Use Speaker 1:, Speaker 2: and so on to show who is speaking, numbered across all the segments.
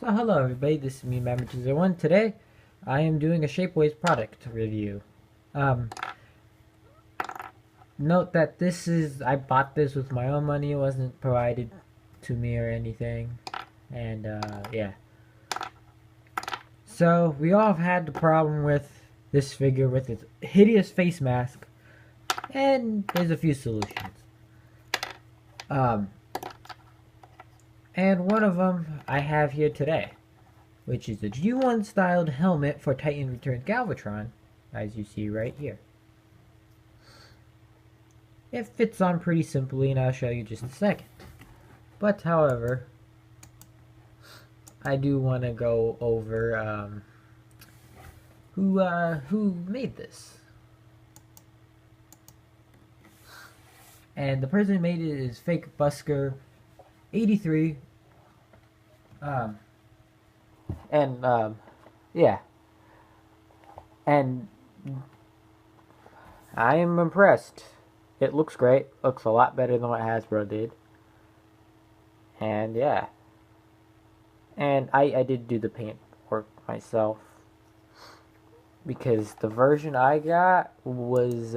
Speaker 1: So hello everybody, this is me, Member201. Today, I am doing a Shapeways product review. Um, Note that I bought this with my own money, it wasn't provided to me or anything. And, yeah. So, we all have had the problem with this figure with its hideous face mask, and there's a few solutions. And one of them I have here today, which is the G1 styled helmet for Titan Returns Galvatron, as you see right here. It fits on pretty simply, and I'll show you just a second. But however, I do want to go over who made this. And the person who made it is Fake Busker 83. Yeah. And I am impressed. It looks great. Looks a lot better than what Hasbro did. And yeah. And I did do the paint work myself. Because the version I got was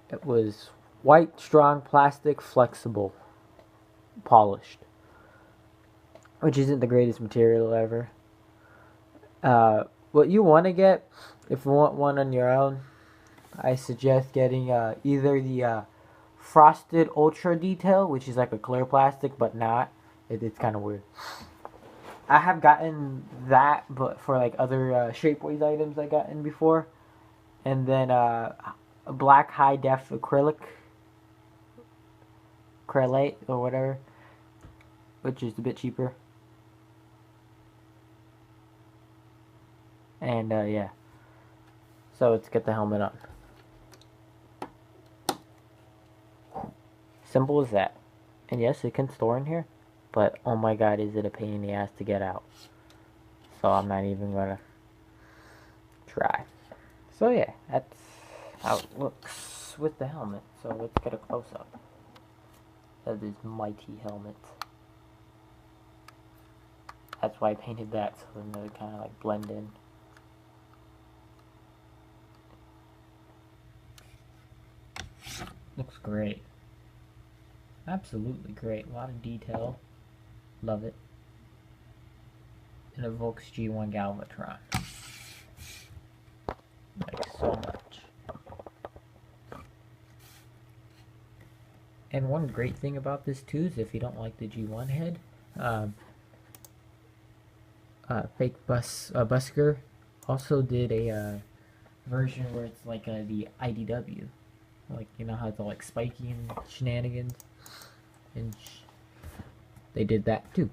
Speaker 1: it was white, strong, plastic, flexible, polished. Which isn't the greatest material ever. What you want to get, if you want one on your own, I suggest getting either the Frosted Ultra Detail, which is like a clear plastic, but not. It's kind of weird. I have gotten that, but for like other Shapeways items I gotten before. And then a black high def acrylate or whatever, which is a bit cheaper. And yeah, so let's get the helmet on. Simple as that. And yes, it can store in here, but oh my god, is it a pain in the ass to get out. So I'm not even gonna try. So yeah, that's how it looks with the helmet. So let's get a close-up of this mighty helmet. That's why I painted that, so then they kind of like blend in. Looks great. Absolutely great. A lot of detail. Love it. It evokes G1 Galvatron. Like so much. And one great thing about this too is if you don't like the G1 head, Fake Busker also did a version where it's like the IDW. Like, you know how it's all like spiky and shenanigans? And they did that too.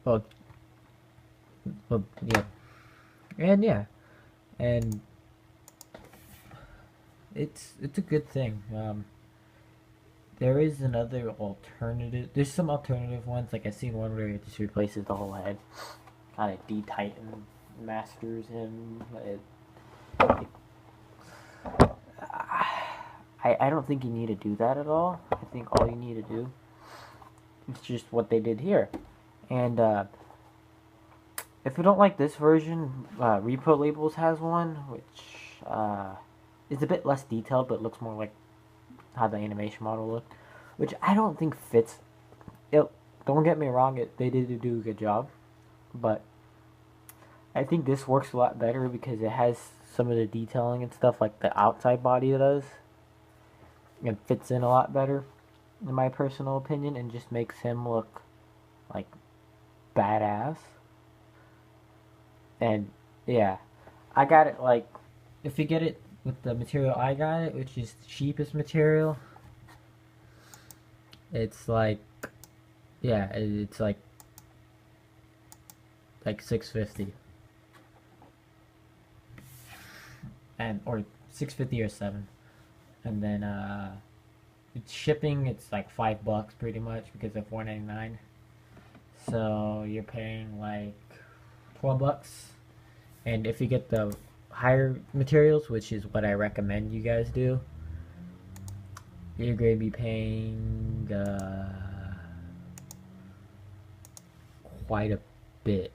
Speaker 1: Well, yeah. And yeah. And it's a good thing. There is another alternative. There's some alternative ones. Like I seen one where it just replaces the whole head. Kind of de-titan masters him. I don't think you need to do that at all. I think all you need to do is just what they did here. And if you don't like this version, Repro Labels has one, which is a bit less detailed, but looks more like how the animation model looked, which I don't think fits. Don't get me wrong, they did do a good job, but I think this works a lot better because it has some of the detailing and stuff like the outside body does. It fits in a lot better, in my personal opinion, and just makes him look like badass. And yeah, I got it like, if you get it with the material I got it, which is the cheapest material, it's like, yeah, it's like $650. And or 650 or 7. And then it's shipping, it's like $5 pretty much because of $4.99. So you're paying like $12. And if you get the higher materials, which is what I recommend you guys do, you're going to be paying quite a bit.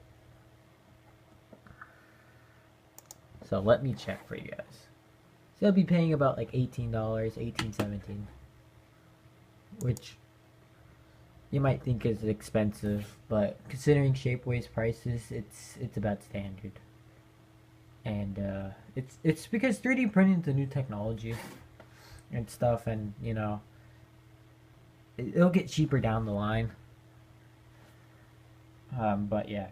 Speaker 1: So let me check for you guys. So I'll be paying about like $18, $18, $17, which you might think is expensive, but considering Shapeways prices, it's about standard. And it's because 3D printing is a new technology and stuff, and you know it'll get cheaper down the line. But yeah,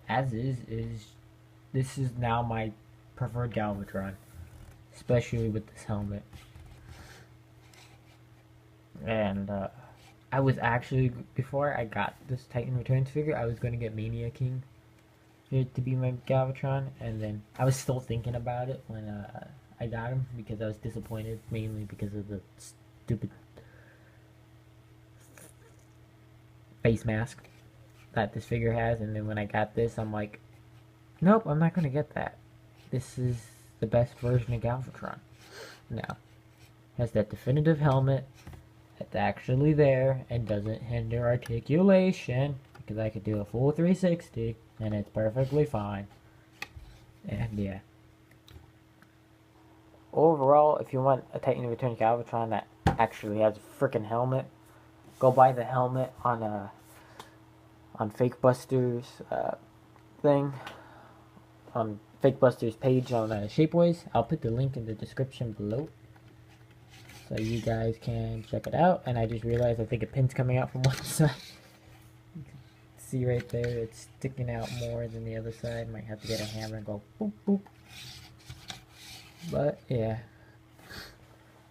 Speaker 1: as is this is now my preferred Galvatron, especially with this helmet. And I was actually, before I got this Titan Returns figure, I was going to get Mania King here to be my Galvatron, and then I was still thinking about it when I got him, because I was disappointed, mainly because of the stupid face mask that this figure has. And then when I got this, I'm like, nope, I'm not going to get that. This is the best version of Galvatron. Now, has that definitive helmet that's actually there and doesn't hinder articulation, because I could do a full 360 and it's perfectly fine. And yeah, overall, if you want a Titan Returns Galvatron that actually has a freaking helmet, go buy the helmet on Fake Buster's thing, on Fake Buster's page on Shapeways. I'll put the link in the description below, so you guys can check it out. And I just realized I think a pin's coming out from one side. You can see right there, it's sticking out more than the other side. Might have to get a hammer and go boop boop. But yeah.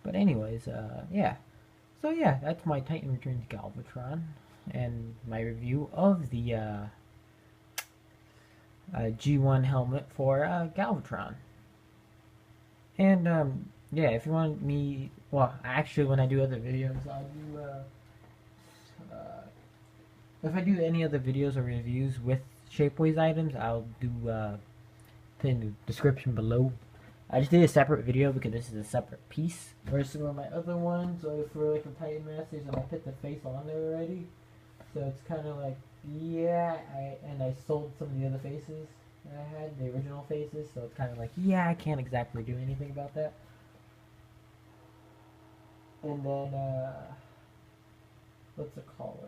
Speaker 1: But anyways, yeah. So yeah, that's my Titan Returns Galvatron and my review of the G1 helmet for Galvatron. And yeah, if you want me, well, actually, when I do other videos, I'll do if I do any other videos or reviews with Shapeways items, I'll do put in the description below. I just did a separate video because this is a separate piece versus one of my other ones. So for like a Titan Masters, and I put the face on there already, so it's kind of like, yeah, I sold some of the other faces that I had, the original faces, so it's kind of like, yeah, I can't exactly do anything about that. And then what's it called?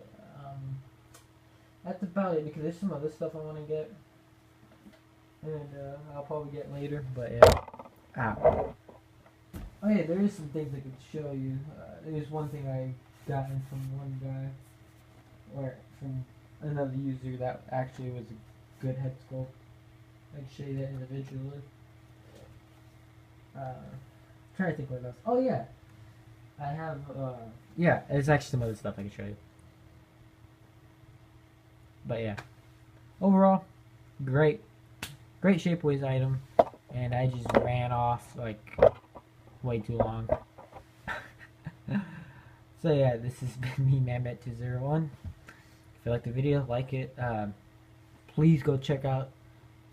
Speaker 1: That's about it, because there's some other stuff I want to get, and I'll probably get later. But yeah. Oh yeah, there is some things I could show you. There's one thing I gotten from one guy, or from another user that actually was a good head sculpt. I can show you that individually. Trying to think what else. Oh yeah, I have. Yeah, there's actually some other stuff I can show you. But yeah, overall, great Shapeways item, and I just ran off like way too long. So yeah, this has been me, Mammet201. If you like the video, like it. Please go check out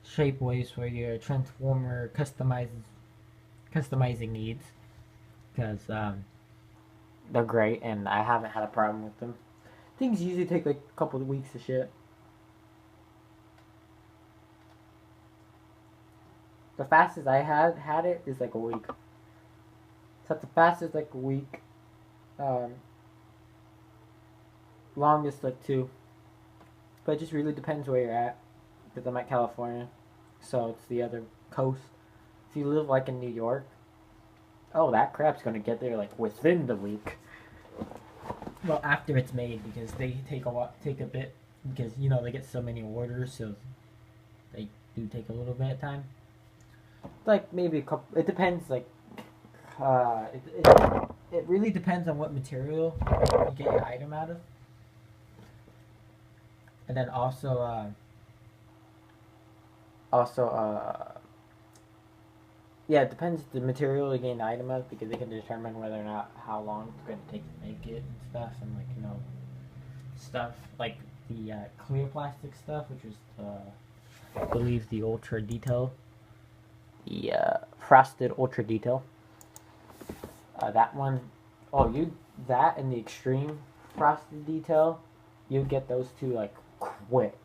Speaker 1: Shapeways for your Transformer customizing needs, because they're great, and I haven't had a problem with them. Things usually take like a couple of weeks to ship. The fastest I had it is like a week. So the fastest like a week. Longest like 2. But it just really depends where you're at. Because I'm at California, so it's the other coast. If you live like in New York, oh, that crap's gonna get there like within the week. Well, after it's made, because they take a bit, because you know they get so many orders, so they do take a little bit of time. Like maybe a couple. It depends. Like it really depends on what material you get your item out of, and then also yeah, it depends the material you get an item of, because they can determine whether or not how long it's going to take to make it and stuff, and like, you know, stuff like the clear plastic stuff, which is I believe the ultra detail, the frosted ultra detail. That one, oh, you that and the extreme frosted detail, you get those two like quick.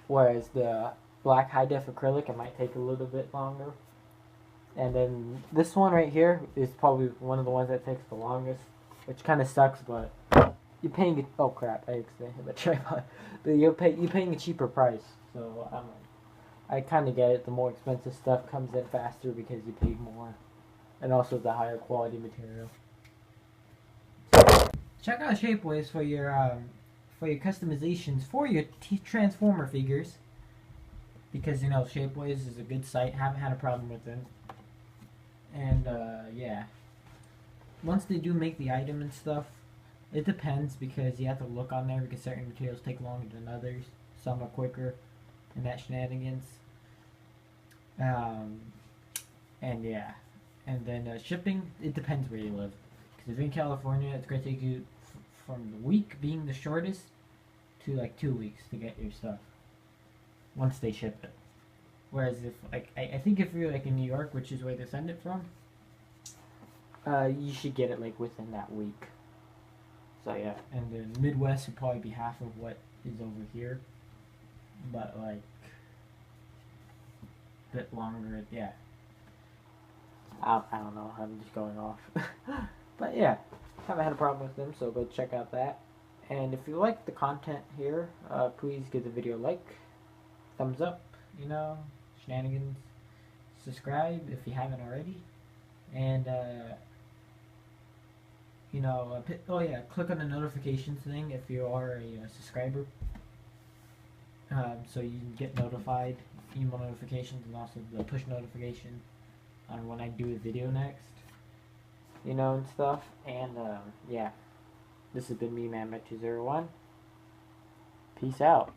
Speaker 1: Whereas the black high def acrylic, it might take a little bit longer. And then this one right here is probably one of the ones that takes the longest, which kind of sucks, but you're paying it. Oh crap! I accidentally hit the tripod. But you're paying a cheaper price, so I kind of get it. The more expensive stuff comes in faster because you pay more, and also the higher quality material. Check out Shapeways for your customizations for your Transformer figures, because you know Shapeways is a good site. Haven't had a problem with it. And yeah, once they do make the item and stuff, it depends because you have to look on there because certain materials take longer than others. Some are quicker, and that shenanigans. And yeah, and then shipping, it depends where you live. Because if you're in California, it's going to take you from the week being the shortest to like 2 weeks to get your stuff once they ship it. Whereas if like I think if you're like in New York, which is where they send it from, you should get it like within that week. So yeah, and the Midwest would probably be half of what is over here, but like a bit longer. Yeah, I don't know. I'm just going off, but yeah, haven't had a problem with them. So go check out that. And if you like the content here, please give the video a like, thumbs up, you know, shenanigans. Subscribe if you haven't already, and you know, oh yeah, click on the notifications thing if you are a subscriber, so you can get notified, email notifications, and also the push notification on when I do a video next, you know, and stuff. And yeah, this has been me, Man201. Peace out.